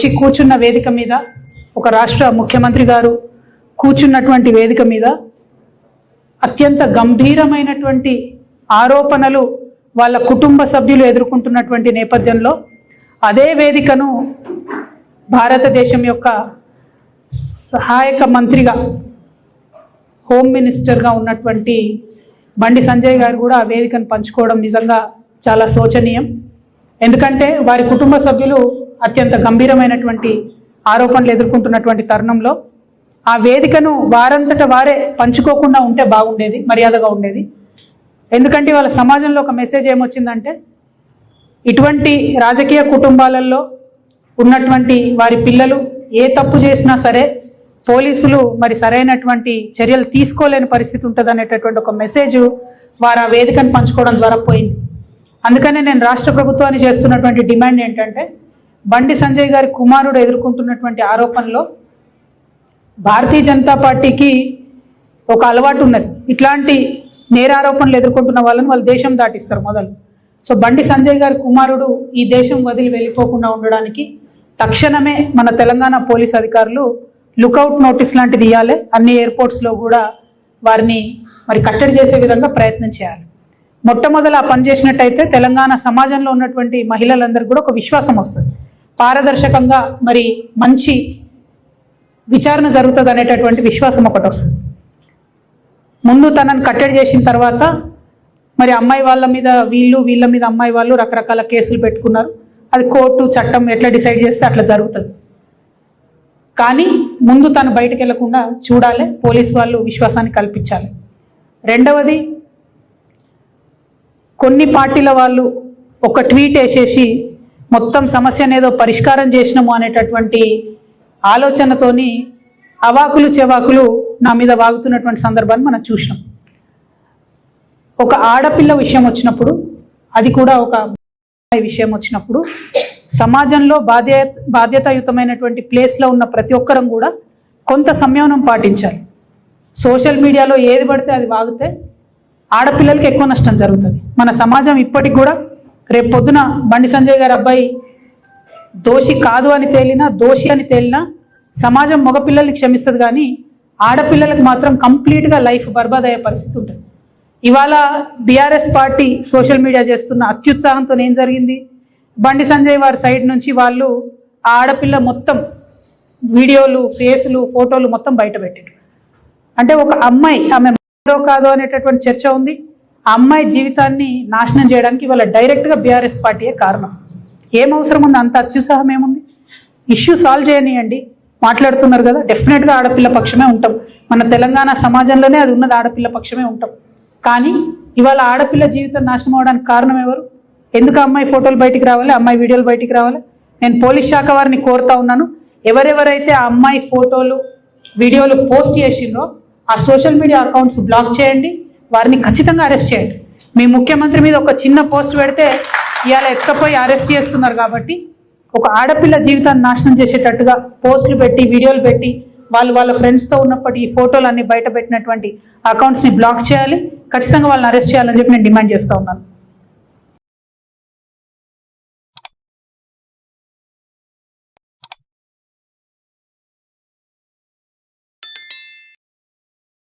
వచ్చి కూర్చున్న వేదిక మీద, ఒక రాష్ట్ర ముఖ్యమంత్రి గారు కూర్చున్నటువంటి వేదిక మీద అత్యంత గంభీరమైనటువంటి ఆరోపణలు వాళ్ళ కుటుంబ సభ్యులు ఎదుర్కొంటున్నటువంటి నేపథ్యంలో అదే వేదికను భారతదేశం యొక్క సహాయక మంత్రిగా, హోమ్ మినిస్టర్గా ఉన్నటువంటి బండి సంజయ్ గారు కూడా ఆ వేదికను పంచుకోవడం నిజంగా చాలా శోచనీయం. ఎందుకంటే వారి కుటుంబ సభ్యులు అత్యంత గంభీరమైనటువంటి ఆరోపణలు ఎదుర్కొంటున్నటువంటి తరుణంలో ఆ వేదికను వారంతట వారే పంచుకోకుండా ఉంటే బాగుండేది, మర్యాదగా ఉండేది. ఎందుకంటే వాళ్ళ సమాజంలో ఒక మెసేజ్ ఏమొచ్చిందంటే, ఇటువంటి రాజకీయ కుటుంబాలలో ఉన్నటువంటి వారి పిల్లలు ఏ తప్పు చేసినా సరే పోలీసులు మరి సరైనటువంటి చర్యలు తీసుకోలేని పరిస్థితి ఉంటుంది అనేటటువంటి ఒక మెసేజ్ వారు ఆ వేదికను పంచుకోవడం ద్వారా పోయింది. అందుకనే నేను రాష్ట్ర ప్రభుత్వాన్ని చేస్తున్నటువంటి డిమాండ్ ఏంటంటే, బండి సంజయ్ గారి కుమారుడు ఎదుర్కొంటున్నటువంటి ఆరోపణలో భారతీయ జనతా పార్టీకి ఒక అలవాటు ఉన్నది. ఇట్లాంటి నేరారోపణలు ఎదుర్కొంటున్న వాళ్ళని వాళ్ళు దేశం దాటిస్తారు మొదలు. సో బండి సంజయ్ గారి కుమారుడు ఈ దేశం వదిలి వెళ్ళిపోకుండా ఉండడానికి తక్షణమే మన తెలంగాణ పోలీస్ అధికారులు లుకౌట్ నోటీస్ లాంటిది ఇవ్వాలి. అన్ని ఎయిర్పోర్ట్స్లో కూడా వారిని మరి కట్టడి చేసే విధంగా ప్రయత్నం చేయాలి. మొట్టమొదలు ఆ పని చేసినట్టయితే తెలంగాణ సమాజంలో ఉన్నటువంటి మహిళలందరికీ కూడా ఒక విశ్వాసం వస్తుంది, పారదర్శకంగా మరి మంచి విచారణ జరుగుతుంది అనేటటువంటి విశ్వాసం ఒకటి వస్తుంది. ముందు తనను కట్టడి చేసిన తర్వాత మరి అమ్మాయి వాళ్ళ మీద వీళ్ళ మీద అమ్మాయి వాళ్ళు రకరకాల కేసులు పెట్టుకున్నారు. అది కోర్టు చట్టం ఎట్లా డిసైడ్ చేస్తే అట్లా జరుగుతుంది. కానీ ముందు తను బయటకు వెళ్లకుండా చూడాలి, పోలీసు వాళ్ళు విశ్వాసాన్ని కల్పించాలి. రెండవది, కొన్ని పార్టీల వాళ్ళు ఒక ట్వీట్ వేసేసి మొత్తం సమస్యను ఏదో పరిష్కారం చేసినాము అనేటటువంటి ఆలోచనతోని అవాకులు చెవాకులు నా మీద వాగుతున్నటువంటి సందర్భాన్ని మనం చూసినాం. ఒక ఆడపిల్ల విషయం వచ్చినప్పుడు, అది కూడా ఒక విషయం వచ్చినప్పుడు సమాజంలో బాధ్యతాయుతమైనటువంటి ప్లేస్లో ఉన్న ప్రతి ఒక్కరం కూడా కొంత సంయమనం పాటించాలి. సోషల్ మీడియాలో ఏది పడితే అది వాగితే ఆడపిల్లలకి ఎక్కువ నష్టం జరుగుతుంది. మన సమాజం ఇప్పటికి కూడా రేపు పొద్దున బండి సంజయ్ గారి అబ్బాయి దోషి కాదు అని తేలినా, దోషి అని తేలినా సమాజం మగపిల్లల్ని క్షమిస్తుంది, కానీ ఆడపిల్లలకు మాత్రం కంప్లీట్గా లైఫ్ బర్బాద్ అయ్యే పరిస్థితి ఉంటుంది. ఇవాళ బీఆర్ఎస్ పార్టీ సోషల్ మీడియా చేస్తున్న అత్యుత్సాహంతో ఏం జరిగింది, బండి సంజయ్ వారి సైడ్ నుంచి వాళ్ళు ఆ ఆడపిల్ల మొత్తం వీడియోలు, ఫేసులు, ఫోటోలు మొత్తం బయట పెట్టారు. అంటే ఒక అమ్మాయి, ఆమె కాదు అనేటటువంటి చర్చ ఉంది. ఆ అమ్మాయి జీవితాన్ని నాశనం చేయడానికి ఇవాళ డైరెక్ట్గా బీఆర్ఎస్ పార్టీయే కారణం. ఏం అవసరం ఉంది, అంత అత్యుత్సాహం ఏముంది? ఇష్యూ సాల్వ్ చేయనియండి. మాట్లాడుతున్నారు కదా, డెఫినెట్గా ఆడపిల్ల పక్షమే ఉంటాం. మన తెలంగాణ సమాజంలోనే అది ఉన్నది, ఆడపిల్ల పక్షమే ఉంటాం. కానీ ఇవాళ ఆడపిల్ల జీవితం నాశనం అవడానికి కారణం ఎవరు? ఎందుకు అమ్మాయి ఫోటోలు బయటికి రావాలి, అమ్మాయి వీడియోలు బయటికి రావాలి? నేను పోలీస్ శాఖ వారిని కోరుతా ఉన్నాను, ఎవరెవరైతే ఆ అమ్మాయి ఫోటోలు వీడియోలు పోస్ట్ చేసిండ్రో ఆ సోషల్ మీడియా అకౌంట్స్ బ్లాక్ చేయండి, వారిని ఖచ్చితంగా అరెస్ట్ చేయండి. మీ ముఖ్యమంత్రి మీద ఒక చిన్న పోస్ట్ పెడితే ఇవాళ ఎత్తుకపోయి అరెస్ట్ చేస్తున్నారు. కాబట్టి ఒక ఆడపిల్ల జీవితాన్ని నాశనం చేసేటట్టుగా పోస్టులు పెట్టి, వీడియోలు పెట్టి, వాళ్ళ ఫ్రెండ్స్తో ఉన్నప్పటి ఈ ఫోటోలు అన్ని బయట పెట్టినటువంటి అకౌంట్స్ని బ్లాక్ చేయాలి, ఖచ్చితంగా వాళ్ళని అరెస్ట్ చేయాలని చెప్పి నేను డిమాండ్ చేస్తూ ఉన్నాను.